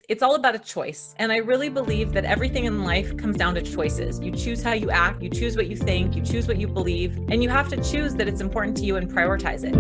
it's all about a choice. And I really believe that everything in life comes down to choices. You choose how you act, you choose what you think, you choose what you believe, and you have to choose that it's important to you and prioritize it.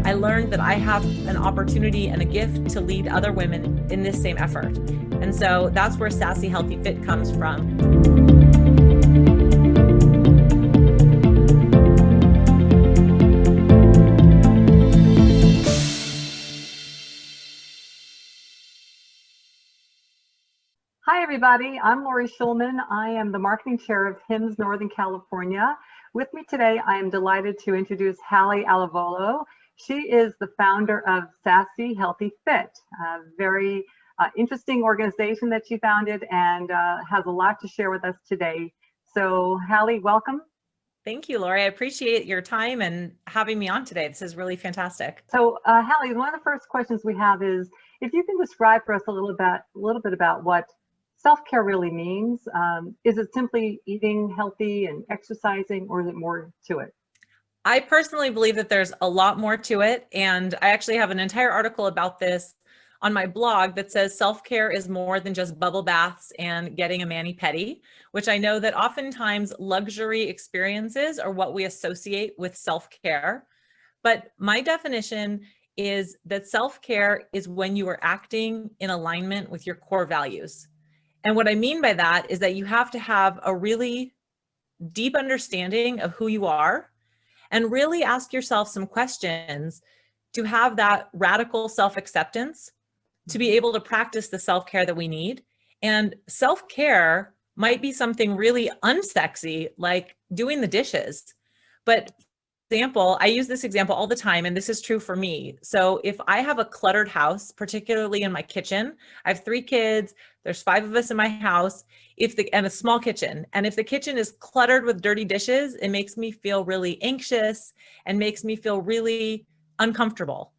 I learned that I have an opportunity and a gift to lead other women in this same effort. And so that's where Sassy Healthy Fit comes from. Hi, everybody. I'm Lori Schulman. I am the marketing chair of HIMSS Northern California. With me today, I am delighted to introduce Hallie Alavolo. She is the founder of Sassy Healthy Fit, a very interesting organization that she founded and has a lot to share with us today. So, Hallie, welcome. Thank you, Lori. I appreciate your time and having me on today. This is really fantastic. So, Hallie, one of the first questions we have is if you can describe for us a little bit about what self-care really means. Is it simply eating healthy and exercising, or is it more to it? I personally believe that there's a lot more to it. And I actually have an entire article about this on my blog that says self-care is more than just bubble baths and getting a mani-pedi, which I know that oftentimes luxury experiences are what we associate with self-care. But my definition is that self-care is when you are acting in alignment with your core values. And what I mean by that is that you have to have a really deep understanding of who you are and really ask yourself some questions to have that radical self-acceptance, to be able to practice the self-care that we need. And self-care might be something really unsexy, like doing the dishes. But example, I use this example all the time, and this is true for me. So if I have a cluttered house, particularly in my kitchen, I have 3 kids, there's 5 of us in my house, and a small kitchen. And if the kitchen is cluttered with dirty dishes, it makes me feel really anxious and makes me feel really uncomfortable.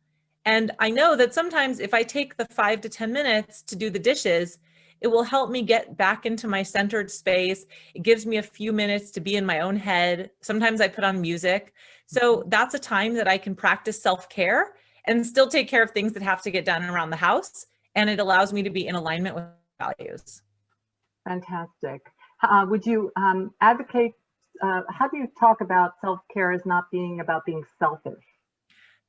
And I know that sometimes if I take the 5 to 10 minutes to do the dishes, it will help me get back into my centered space. It gives me a few minutes to be in my own head. Sometimes I put on music. So that's a time that I can practice self-care and still take care of things that have to get done around the house. And it allows me to be in alignment with values. Fantastic. Would you advocate, how do you talk about self-care as not being about being selfish?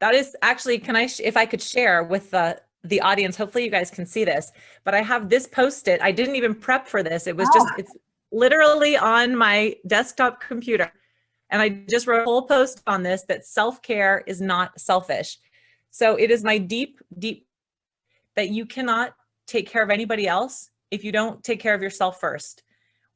That is actually, if I could share with the audience, hopefully you guys can see this, but I have this Post-it. I didn't even prep for this. It was it's literally on my desktop computer. And I just wrote a whole post on this, that self-care is not selfish. So it is my deep that you cannot take care of anybody else if you don't take care of yourself first.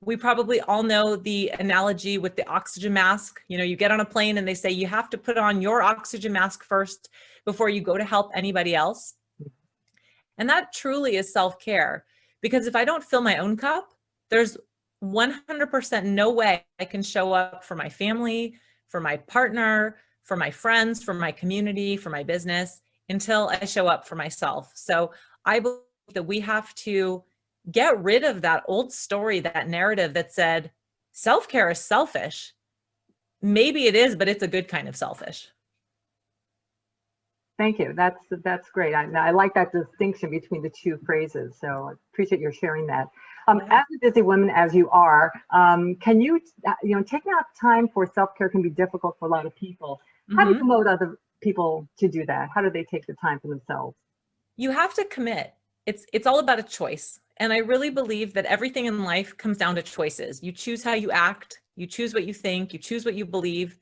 We probably all know the analogy with the oxygen mask. You know, you get on a plane and they say you have to put on your oxygen mask first before you go to help anybody else. And that truly is self-care, because if I don't fill my own cup, there's 100% no way I can show up for my family, for my partner, for my friends, for my community, for my business, until I show up for myself. So I believe that we have to get rid of that old story, that narrative that said self-care is selfish. Maybe it is, but it's a good kind of selfish. Thank you. That's great. I like that distinction between the two phrases. So I appreciate your sharing that. As a busy woman as you are, can you, taking out time for self-care can be difficult for a lot of people. How do you promote other people to do that? How do they take the time for themselves? You have to commit. It's all about a choice. And I really believe that everything in life comes down to choices. You choose how you act, you choose what you think, you choose what you believe,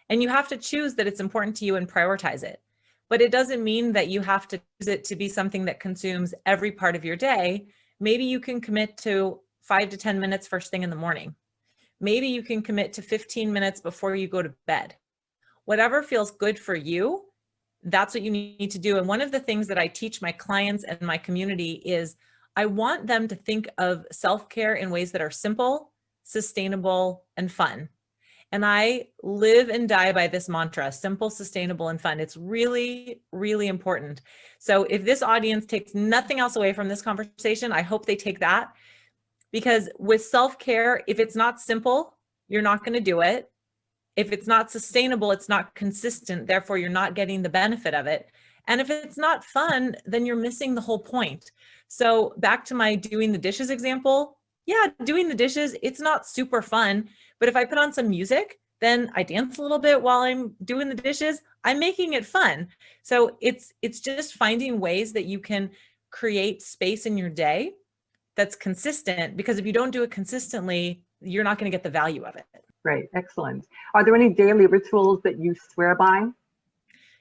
and you have to choose that it's important to you and prioritize it. But it doesn't mean that you have to choose it to be something that consumes every part of your day. Maybe you can commit to 5 to 10 minutes first thing in the morning. Maybe you can commit to 15 minutes before you go to bed. Whatever feels good for you, that's what you need to do. And one of the things that I teach my clients and my community is I want them to think of self-care in ways that are simple, sustainable, and fun. And I live and die by this mantra: simple, sustainable, and fun. It's really, really important. So if this audience takes nothing else away from this conversation, I hope they take that. Because with self-care, if it's not simple, you're not going to do it. If it's not sustainable, it's not consistent, therefore you're not getting the benefit of it. And if it's not fun, then you're missing the whole point. So back to my doing the dishes example, yeah, doing the dishes, it's not super fun, but if I put on some music, then I dance a little bit while I'm doing the dishes, I'm making it fun. So it's just finding ways that you can create space in your day that's consistent, because if you don't do it consistently, you're not going to get the value of it. Great, excellent. Are there any daily rituals that you swear by?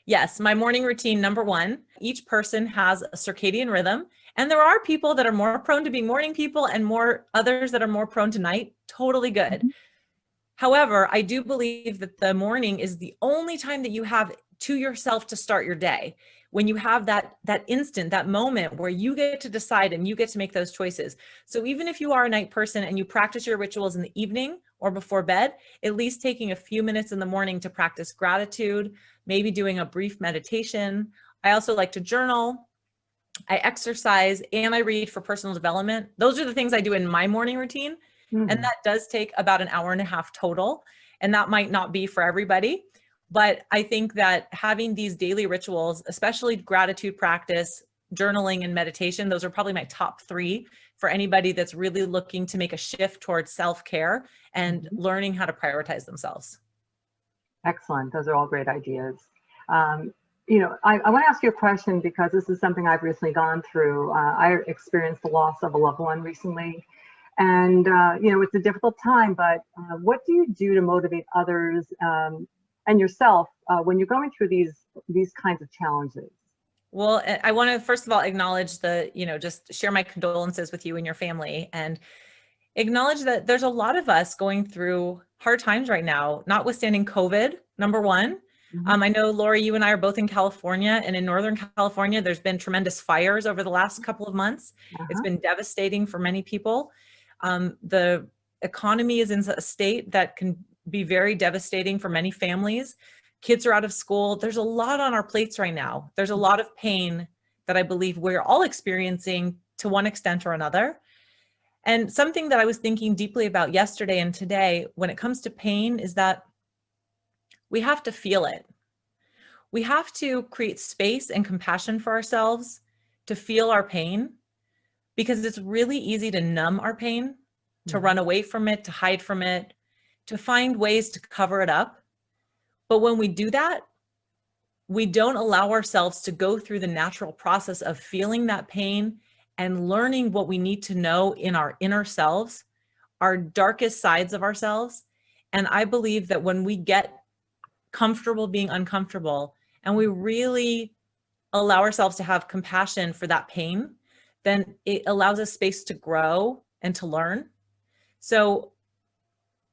Yes, my morning routine, number one, each person has a circadian rhythm. And there are people that are more prone to being morning people and others that are more prone to night. Totally good. Mm-hmm. However, I do believe that the morning is the only time that you have to yourself to start your day. When you have that instant, that moment where you get to decide and you get to make those choices. So even if you are a night person and you practice your rituals in the evening or before bed, at least taking a few minutes in the morning to practice gratitude, maybe doing a brief meditation. I also like to journal. I exercise and I read for personal development. Those are the things I do in my morning routine. Mm-hmm. And that does take about an hour and a half total. And that might not be for everybody. But I think that having these daily rituals, especially gratitude practice, journaling, and meditation, those are probably my top three for anybody that's really looking to make a shift towards self-care and learning how to prioritize themselves. Excellent. Those are all great ideas. You know, I want to ask you a question because this is something I've recently gone through. I experienced the loss of a loved one recently. And, you know, it's a difficult time, but what do you do to motivate others and yourself when you're going through these kinds of challenges? Well, I want to first of all acknowledge just share my condolences with you and your family, and acknowledge that there's a lot of us going through hard times right now, notwithstanding COVID, number one. Mm-hmm. I know, Lori, you and I are both in California, and in Northern California, there's been tremendous fires over the last couple of months. It's been devastating for many people. The economy is in a state that can be very devastating for many families. Kids are out of school. There's a lot on our plates right now. There's a lot of pain that I believe we're all experiencing to one extent or another. And something that I was thinking deeply about yesterday and today when it comes to pain is that we have to feel it. We have to create space and compassion for ourselves to feel our pain, because it's really easy to numb our pain, to run away from it, to hide from it, to find ways to cover it up. But when we do that, we don't allow ourselves to go through the natural process of feeling that pain and learning what we need to know in our inner selves, our darkest sides of ourselves. And I believe that when we get comfortable being uncomfortable and we really allow ourselves to have compassion for that pain, then it allows us space to grow and to learn. So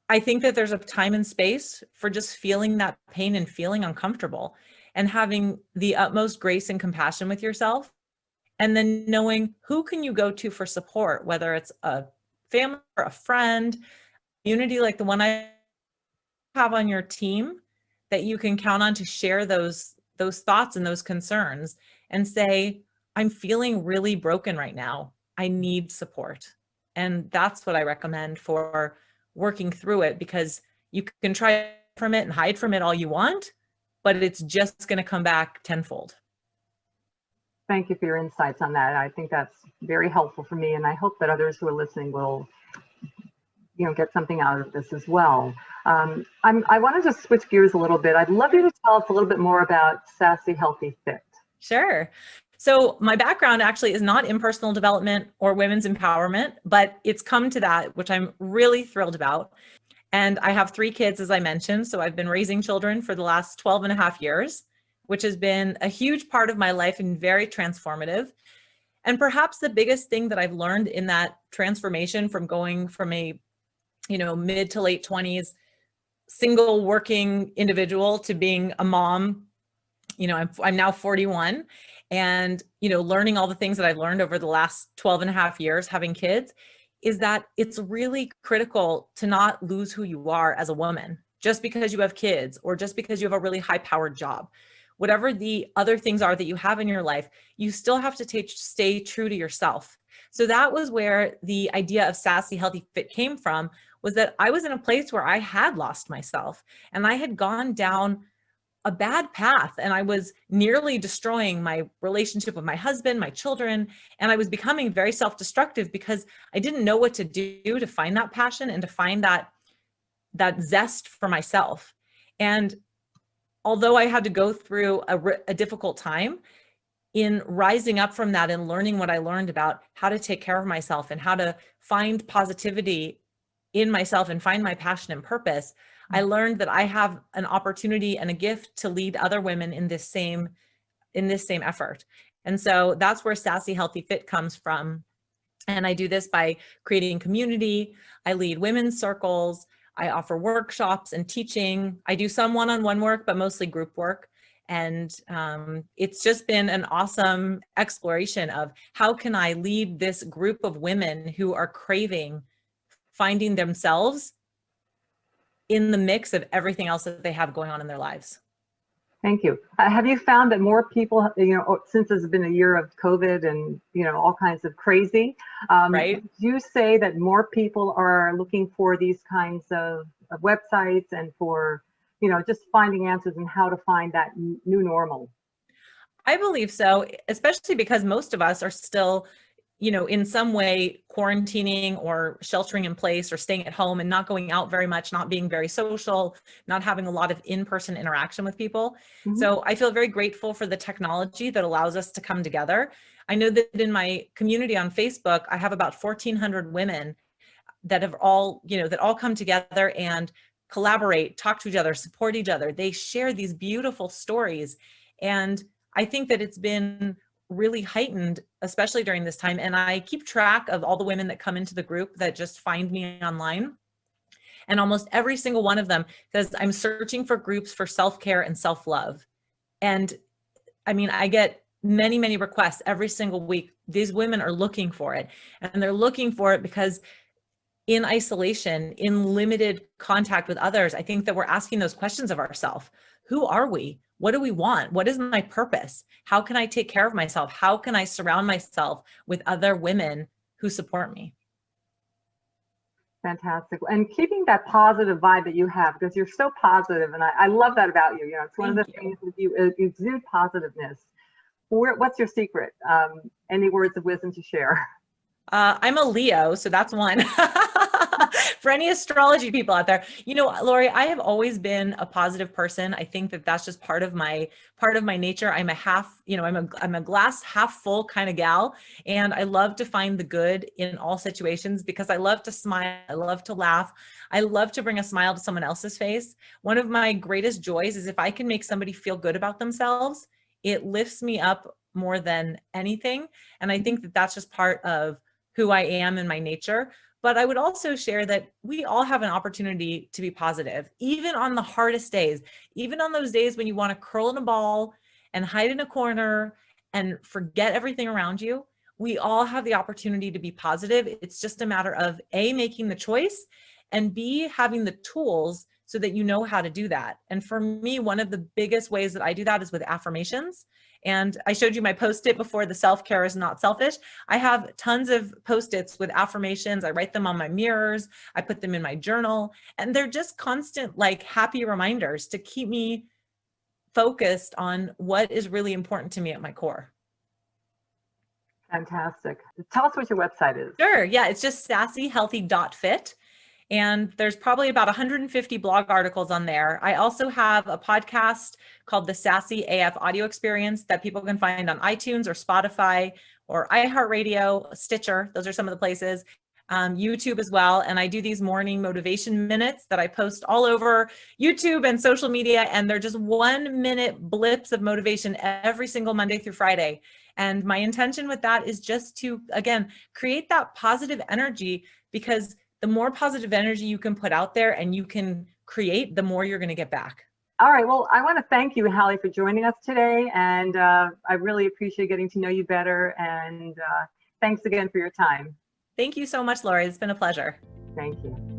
I think that there's a time and space for just feeling that pain and feeling uncomfortable and having the utmost grace and compassion with yourself. And then knowing who can you go to for support, whether it's a family or a friend, community like the one I have on your team that you can count on to share those thoughts and those concerns and say, I'm feeling really broken right now. I need support. And that's what I recommend for working through it, because you can try from it and hide from it all you want, but it's just going to come back tenfold. Thank you for your insights on that. I think that's very helpful for me, and I hope that others who are listening will, you know, get something out of this as well. I wanted to switch gears a little bit. I'd love you to tell us a little bit more about Sassy Healthy Fit. Sure. So my background actually is not in personal development or women's empowerment, but it's come to that, which I'm really thrilled about. And I have 3 kids, as I mentioned. So I've been raising children for the last 12 and a half years, which has been a huge part of my life and very transformative. And perhaps the biggest thing that I've learned in that transformation from going from a, mid to late 20s, single working individual to being a mom, I'm now 41, and, learning all the things that I've learned over the last 12 and a half years having kids, is that it's really critical to not lose who you are as a woman just because you have kids or just because you have a really high powered job. Whatever the other things are that you have in your life, you still have to stay true to yourself. So that was where the idea of Sassy Healthy Fit came from, was that I was in a place where I had lost myself and I had gone down a bad path, and I was nearly destroying my relationship with my husband, my children, and I was becoming very self-destructive because I didn't know what to do to find that passion and to find that zest for myself. And although I had to go through a difficult time, in rising up from that and learning what I learned about how to take care of myself and how to find positivity in myself and find my passion and purpose, I learned that I have an opportunity and a gift to lead other women in this same effort. And so that's where Sassy Healthy Fit comes from. And I do this by creating community. I lead women's circles. I offer workshops and teaching. I do some one-on-one work, but mostly group work. And it's just been an awesome exploration of how can I lead this group of women who are craving finding themselves in the mix of everything else that they have going on in their lives. Thank you. Have you found that more people, since it's been a year of COVID and, all kinds of crazy, right? Do you say that more people are looking for these kinds of websites and for, just finding answers and how to find that new normal? I believe so, especially because most of us are still, in some way quarantining or sheltering in place or staying at home and not going out very much, not being very social, not having a lot of in-person interaction with people. Mm-hmm. So I feel very grateful for the technology that allows us to come together. I know that in my community on Facebook, I have about 1,400 women that have all, that all come together and collaborate, talk to each other, support each other. They share these beautiful stories. And I think that it's been really heightened, especially during this time. And I keep track of all the women that come into the group that just find me online. And almost every single one of them says, I'm searching for groups for self-care and self-love. And I mean, I get many, many requests every single week. These women are looking for it. And they're looking for it because in isolation, in limited contact with others, I think that we're asking those questions of ourselves. Who are we? What do we want? What is my purpose? How can I take care of myself? How can I surround myself with other women who support me? Fantastic. And keeping that positive vibe that you have, because you're so positive, and I love that about you. It's one of the things with you, you exude positiveness. What's your secret? Any words of wisdom to share? I'm a Leo, so that's one. For any astrology people out there, Lori, I have always been a positive person. I think that that's just part of my nature. I'm a half, I'm a glass half full kind of gal, and I love to find the good in all situations because I love to smile. I love to laugh. I love to bring a smile to someone else's face. One of my greatest joys is if I can make somebody feel good about themselves, it lifts me up more than anything. And I think that that's just part of who I am and my nature. But I would also share that we all have an opportunity to be positive, even on the hardest days, even on those days when you want to curl in a ball and hide in a corner and forget everything around you. We all have the opportunity to be positive. It's just a matter of A, making the choice, and B, having the tools so that you know how to do that. And for me, one of the biggest ways that I do that is with affirmations. And I showed you my Post-it before, the self-care is not selfish. I have tons of Post-its with affirmations. I write them on my mirrors. I put them in my journal, and they're just constant, like, happy reminders to keep me focused on what is really important to me at my core. Fantastic. Tell us what your website is. Sure. Yeah. It's just sassyhealthy.fit. And there's probably about 150 blog articles on there. I also have a podcast called the Sassy AF Audio Experience that people can find on iTunes or Spotify or iHeartRadio, Stitcher. Those are some of the places. YouTube as well. And I do these morning motivation minutes that I post all over YouTube and social media. And they're just 1-minute blips of motivation every single Monday through Friday. And my intention with that is just to, again, create that positive energy, because the more positive energy you can put out there and you can create, the more you're going to get back. All right. Well, I want to thank you, Hallie, for joining us today. And I really appreciate getting to know you better. And thanks again for your time. Thank you so much, Lori. It's been a pleasure. Thank you.